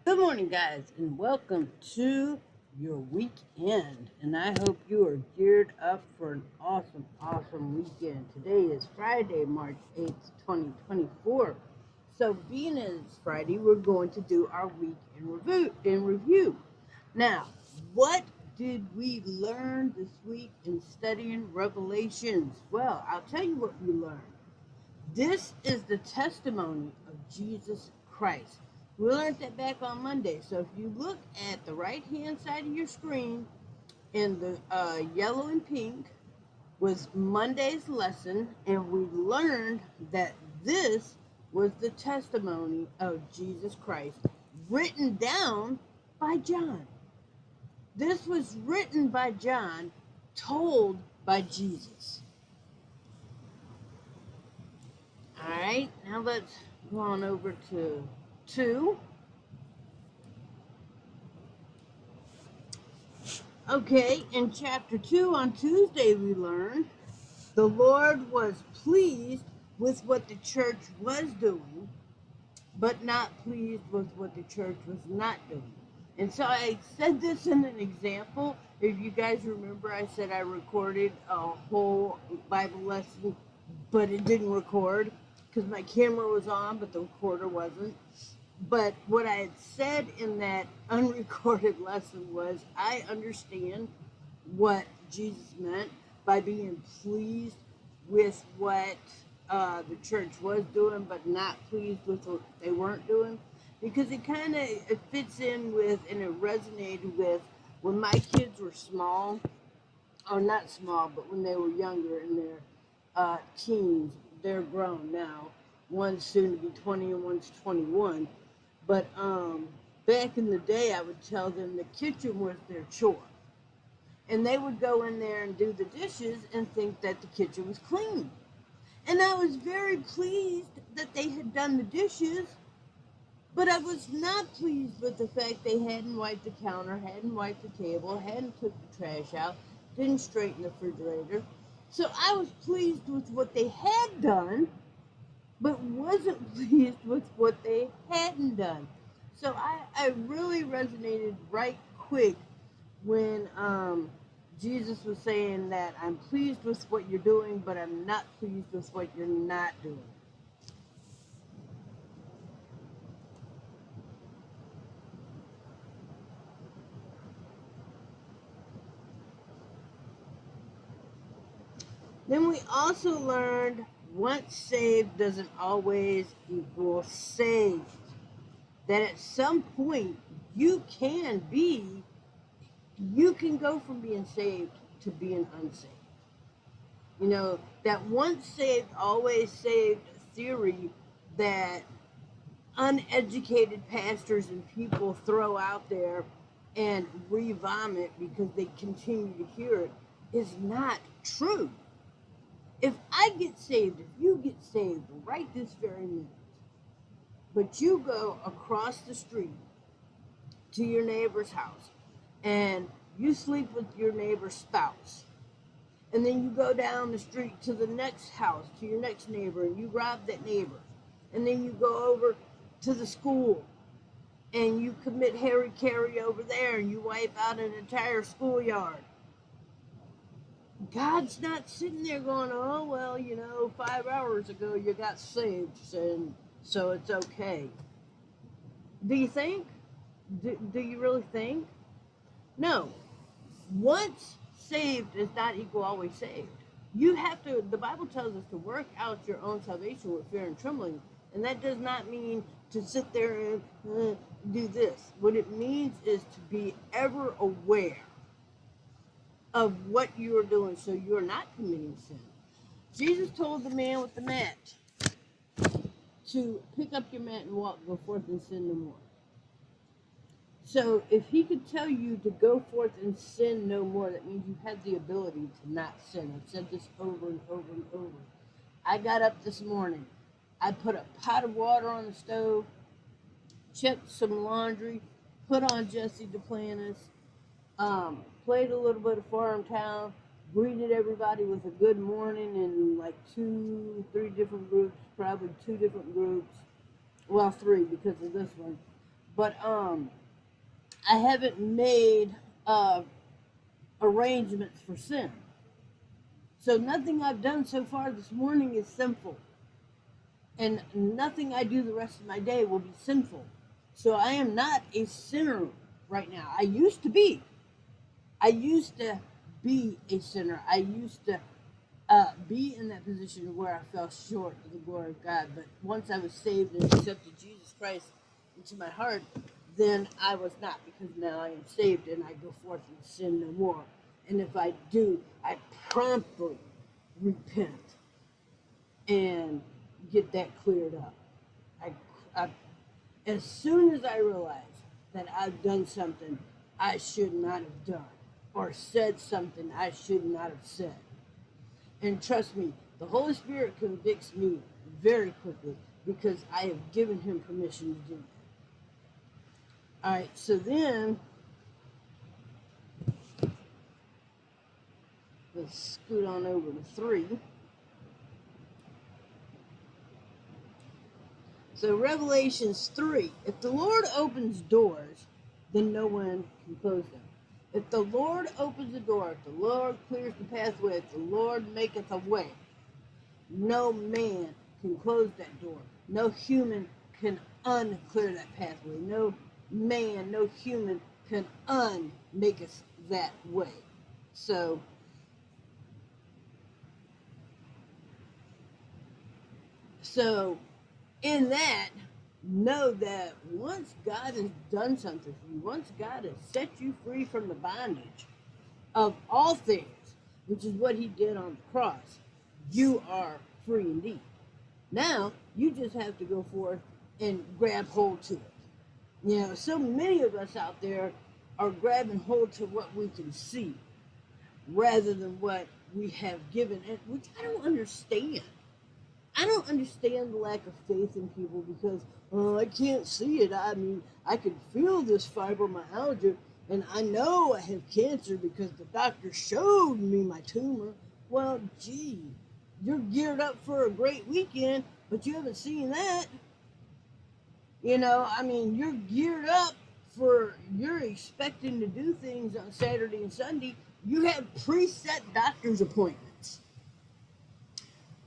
Good morning, guys, and welcome to your weekend. And I hope you are geared up for an awesome weekend. Today is Friday, March 8th, 2024. So, being it's Friday, we're going to do our week in review. Now, what did we learn this week in studying Revelations? Well, I'll tell you what we learned. This is the testimony of Jesus Christ. We learned that back on Monday. So if you look at the right hand side of your screen in the yellow and pink was Monday's lesson, and we learned that this was the testimony of Jesus Christ written down by John. This was written by John, told by Jesus. All right, now let's go on over to 2. Okay, in chapter 2 on Tuesday, we learned the Lord was pleased with what the church was doing, but not pleased with what the church was not doing. And so I said this in an example. If you guys remember, I said I recorded a whole Bible lesson, but it didn't record because my camera was on, but the recorder wasn't. But what I had said in that unrecorded lesson was I understand what Jesus meant by being pleased with what the church was doing, but not pleased with what they weren't doing. Because it fits in with, and it resonated with when my kids were small, or not small, but when they were younger in their teens. They're grown now. One's soon to be 20 and one's 21. But back in the day, I would tell them the kitchen was their chore. And they would go in there and do the dishes and think that the kitchen was clean. And I was very pleased that they had done the dishes, but I was not pleased with the fact they hadn't wiped the counter, hadn't wiped the table, hadn't took the trash out, didn't straighten the refrigerator. So I was pleased with what they had done, but wasn't pleased with what they hadn't done. So I really resonated right quick when Jesus was saying that I'm pleased with what you're doing, but I'm not pleased with what you're not doing. Then we also learned once saved doesn't always equal saved. That at some point you can go from being saved to being unsaved. You know, that once saved, always saved theory that uneducated pastors and people throw out there and re-vomit because they continue to hear it is not true. If I get saved, if you get saved right this very minute, but you go across the street to your neighbor's house and you sleep with your neighbor's spouse, and then you go down the street to the next house, to your next neighbor, and you rob that neighbor, and then you go over to the school and you commit Harry Carry over there and you wipe out an entire schoolyard. God's not sitting there going, oh, well, 5 hours ago you got saved, and so it's okay. Do you think? Do you really think? No. Once saved is not equal always saved. You have to, the Bible tells us to work out your own salvation with fear and trembling. And that does not mean to sit there and do this. What it means is to be ever aware of what you are doing so you're not committing sin. Jesus told the man with the mat to pick up your mat and walk, go forth and sin no more. So if he could tell you to go forth and sin no more, that means you have the ability to not sin. I've said this over and over and over. I got up this morning. I put a pot of water on the stove, checked some laundry, put on Jesse Duplantis, played a little bit of Farm Town, greeted everybody with a good morning in like 2, 3 different groups, probably 2 different groups. Well, 3 because of this one. but I haven't made arrangements for sin. So nothing I've done so far this morning is sinful, and nothing I do the rest of my day will be sinful. So I am not a sinner right now. I used to be. I used to be a sinner. I used to be in that position where I fell short of the glory of God. But once I was saved and accepted Jesus Christ into my heart, then I was not, because now I am saved and I go forth and sin no more. And if I do, I promptly repent and get that cleared up. I as soon as I realize that I've done something I should not have done, or said something I should not have said. And trust me, the Holy Spirit convicts me very quickly because I have given him permission to do that. All right, so then let's scoot on over to 3. So Revelations 3, if the Lord opens doors, then no one can close them. If the Lord opens the door, if the Lord clears the pathway, if the Lord maketh a way, no man can close that door. No human can unclear that pathway. No man, no human can unmake us that way. So in that, know that once God has done something for you, once God has set you free from the bondage of all things, which is what he did on the cross, you are free indeed. Now, you just have to go forth and grab hold to it. You know, so many of us out there are grabbing hold to what we can see rather than what we have given, which I don't understand. I don't understand the lack of faith in people because, oh, I can't see it. I mean, I can feel this fibromyalgia, and I know I have cancer because the doctor showed me my tumor. Well, gee, you're geared up for a great weekend, but you haven't seen that. You know, I mean, you're geared up you're expecting to do things on Saturday and Sunday. You have preset doctor's appointments.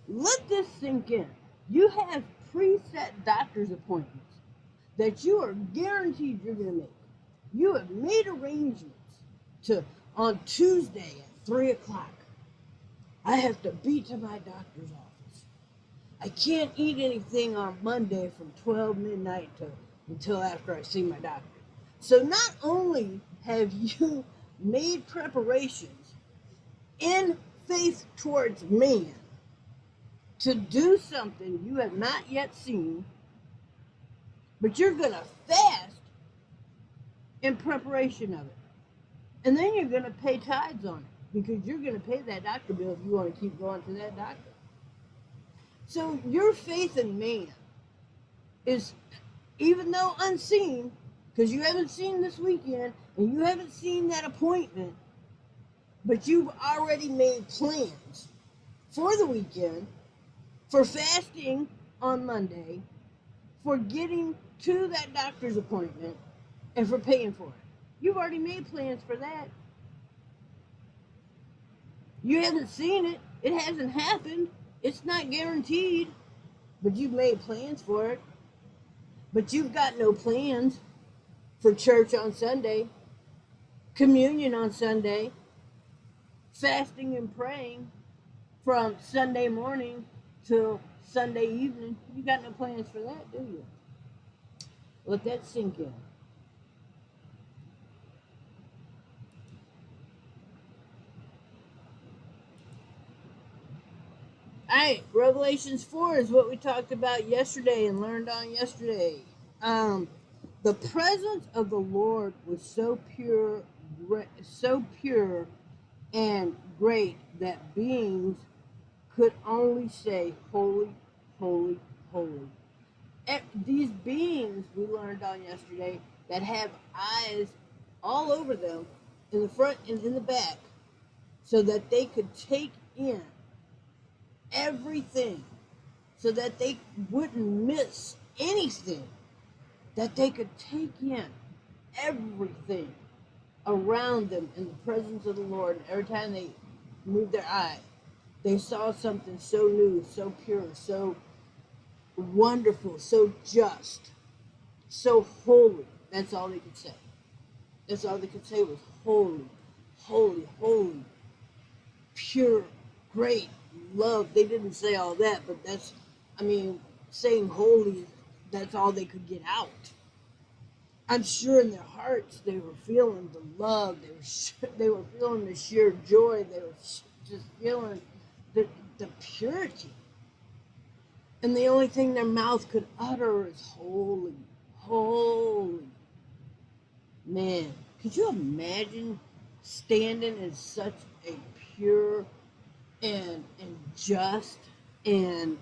Let this sink in. You have preset doctor's appointments that you are guaranteed you're going to make. You have made arrangements to, on Tuesday at 3 o'clock, I have to be to my doctor's office. I can't eat anything on Monday from 12 midnight until after I see my doctor. So not only have you made preparations in faith towards man to do something you have not yet seen, but you're going to fast in preparation of it. And then you're going to pay tithes on it because you're going to pay that doctor bill if you want to keep going to that doctor. So your faith in man is, even though unseen, because you haven't seen this weekend and you haven't seen that appointment, but you've already made plans for the weekend, for fasting on Monday, for getting to that doctor's appointment, and for paying for it. You've already made plans for that. You haven't seen it. It hasn't happened. It's not guaranteed, but you've made plans for it. But you've got no plans for church on Sunday, communion on Sunday, fasting and praying from Sunday morning till Sunday evening. You got no plans for that, do you? Let that sink in. All right, Revelations 4 is what we talked about yesterday and learned on yesterday. The presence of the Lord was so pure and great that beings could only say, holy, holy, holy. These beings we learned on yesterday that have eyes all over them, in the front and in the back, so that they could take in everything, so that they wouldn't miss anything. that they could take in everything around them in the presence of the Lord. Every time they moved their eye, they saw something so new, so pure, so wonderful, so just, so holy. That's all they could say. That's all they could say was holy, holy, holy, pure, great, love. They didn't say all that, but that's, I mean, saying holy, that's all they could get out. I'm sure in their hearts they were feeling the love. They were feeling the sheer joy. They were just feeling the purity. And the only thing their mouth could utter is holy, holy. Man, could you imagine standing in such a pure and just and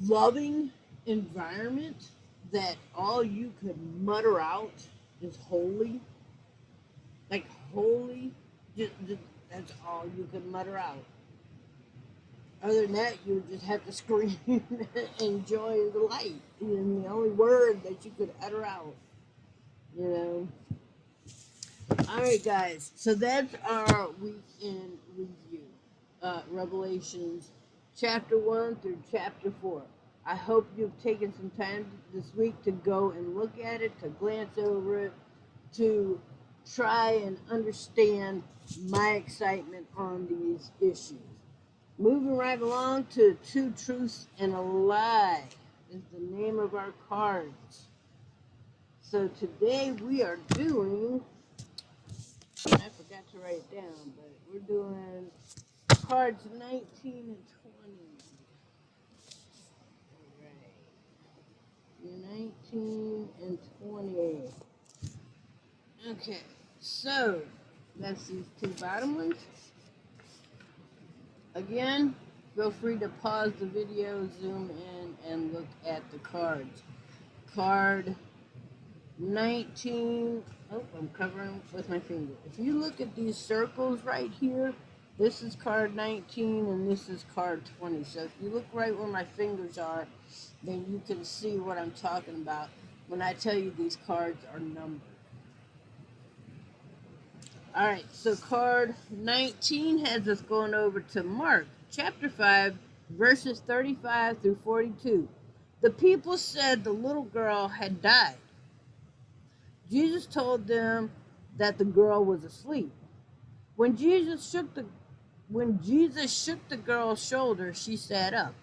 loving environment that all you could mutter out is holy? Like holy, just, that's all you could mutter out. Other than that, you would just have to scream and joy the light. And the only word that you could utter out, you know. All right, guys. So that's our weekend review. Revelations chapter 1 through chapter 4. I hope you've taken some time this week to go and look at it, to glance over it, to try and understand my excitement on these issues. Moving right along to Two Truths and a Lie is the name of our cards. So today we are doing, I forgot to write it down, but we're doing cards 19 and 20. All right. 19 and 20. Okay, so that's these two bottom ones. Again, feel free to pause the video, zoom in, and look at the cards. Card 19, oh, I'm covering with my finger. If you look at these circles right here, this is card 19 and this is card 20. So if you look right where my fingers are, then you can see what I'm talking about when I tell you these cards are numbered. All right, so card 19 has us going over to Mark chapter 5, verses 35 through 42. The people said the little girl had died. Jesus told them that the girl was asleep. When Jesus shook the girl's shoulder, she sat up.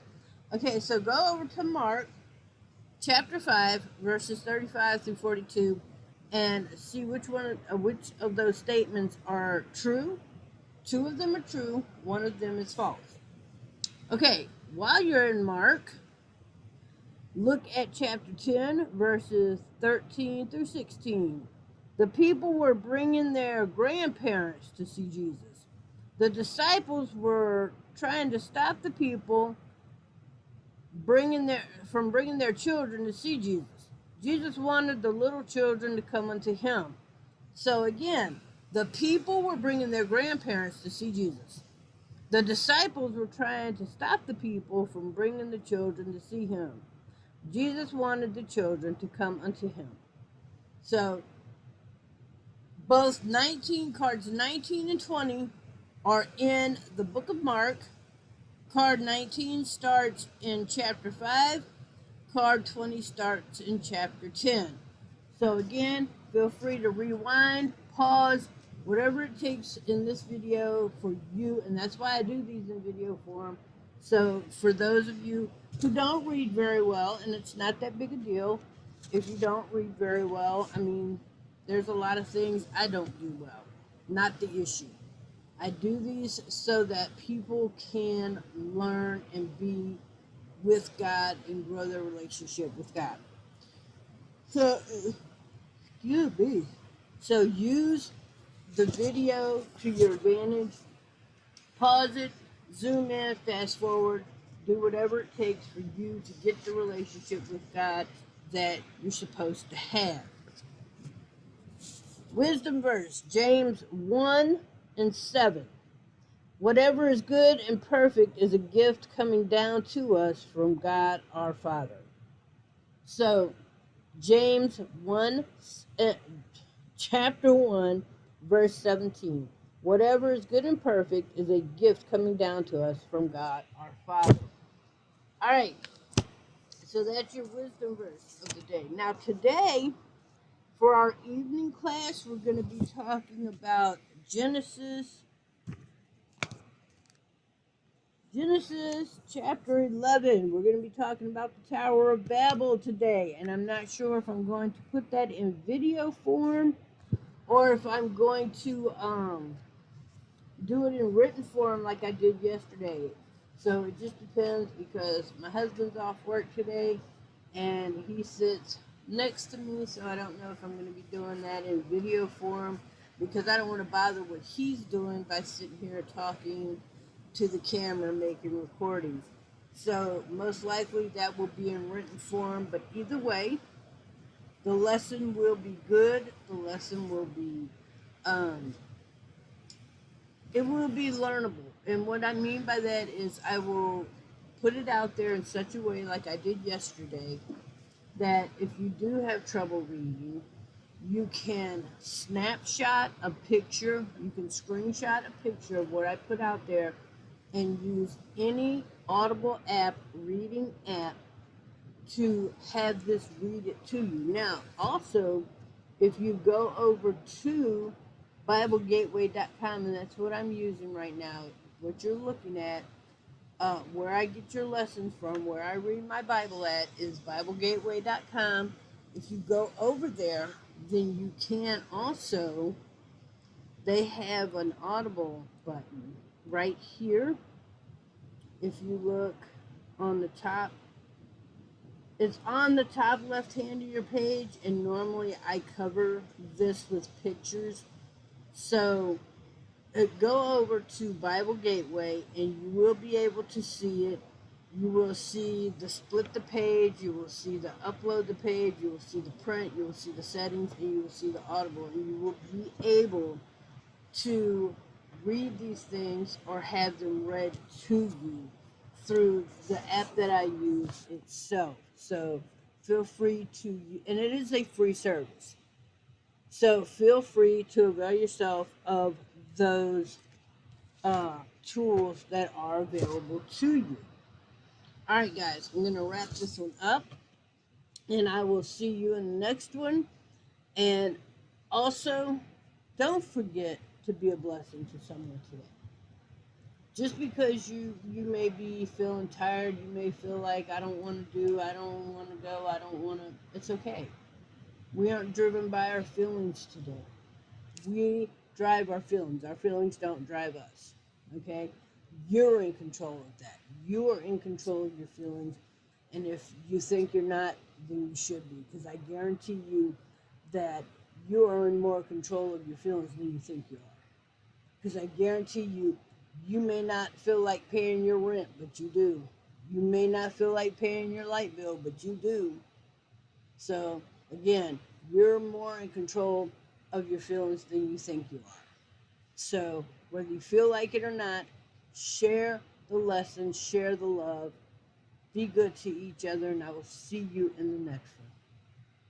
Okay, so go over to Mark chapter 5, verses 35 through 42, and see which of those statements are true. Two of them are true, one of them is false. Okay, while you're in Mark, look at chapter 10, verses 13 through 16. The people were bringing their grandparents to see Jesus. The disciples were trying to stop the people from bringing their children to see Jesus. Jesus wanted the little children to come unto him. So again, the people were bringing their grandparents to see Jesus. The disciples were trying to stop the people from bringing the children to see him. Jesus wanted the children to come unto him. So both cards 19 and 20 are in the book of Mark. Card 19 starts in chapter 5. Card 20 starts in chapter 10. So again, feel free to rewind, pause, whatever it takes in this video for you, and that's why I do these in video form. So for those of you who don't read very well, and it's not that big a deal if you don't read very well, I mean, there's a lot of things I don't do well, not the issue. I do these so that people can learn and be with God and grow their relationship with God. So, excuse me. So use the video to your advantage. Pause it, zoom in, fast forward, do whatever it takes for you to get the relationship with God that you're supposed to have. Wisdom verse, James 1 and 7. Whatever is good and perfect is a gift coming down to us from God our Father. So, James 1, chapter 1, verse 17. Whatever is good and perfect is a gift coming down to us from God our Father. All right, so that's your wisdom verse of the day. Now, today, for our evening class, we're going to be talking about Genesis chapter 11. We're going to be talking about the Tower of Babel today, and I'm not sure if I'm going to put that in video form or if I'm going to do it in written form like I did yesterday. So it just depends because my husband's off work today and he sits next to me, so I don't know if I'm going to be doing that in video form because I don't want to bother what he's doing by sitting here talking to the camera making recordings. So most likely that will be in written form, but either way, the lesson will be good. The lesson will be it will be learnable. And what I mean by that is I will put it out there in such a way, like I did yesterday, that if you do have trouble reading, you can snapshot a picture, you can screenshot a picture of what I put out there and use any Audible app, reading app, to have this read it to you. Now, also, if you go over to BibleGateway.com, and that's what I'm using right now, what you're looking at, where I get your lessons from, where I read my Bible at, is BibleGateway.com. If you go over there, then you can also, they have an Audible button right here. If you look on the top, it's on the top left hand of your page, and normally I cover this with pictures. So go over to Bible Gateway and you will be able to see it. You will see the split the page, you will see the upload the page, you will see the print, you will see the settings, and you will see the Audible, and you will be able to read these things or have them read to you through the app that I use itself. So feel free to, and it is a free service. So feel free to avail yourself of those tools that are available to you. All right, guys, I'm going to wrap this one up, and I will see you in the next one. And also, don't forget to be a blessing to someone today. Just because you may be feeling tired, you may feel like I don't want to do, I don't want to go, I don't want to, it's okay. We aren't driven by our feelings today. We drive our feelings. Our feelings don't drive us. Okay? You're in control of that. You are in control of your feelings. And if you think you're not, then you should be. Because I guarantee you that you are in more control of your feelings than you think you are. Because I guarantee you, you may not feel like paying your rent, but you do. You may not feel like paying your light bill, but you do. So, again, you're more in control of your feelings than you think you are. So, whether you feel like it or not, share the lesson, share the love, be good to each other, and I will see you in the next one.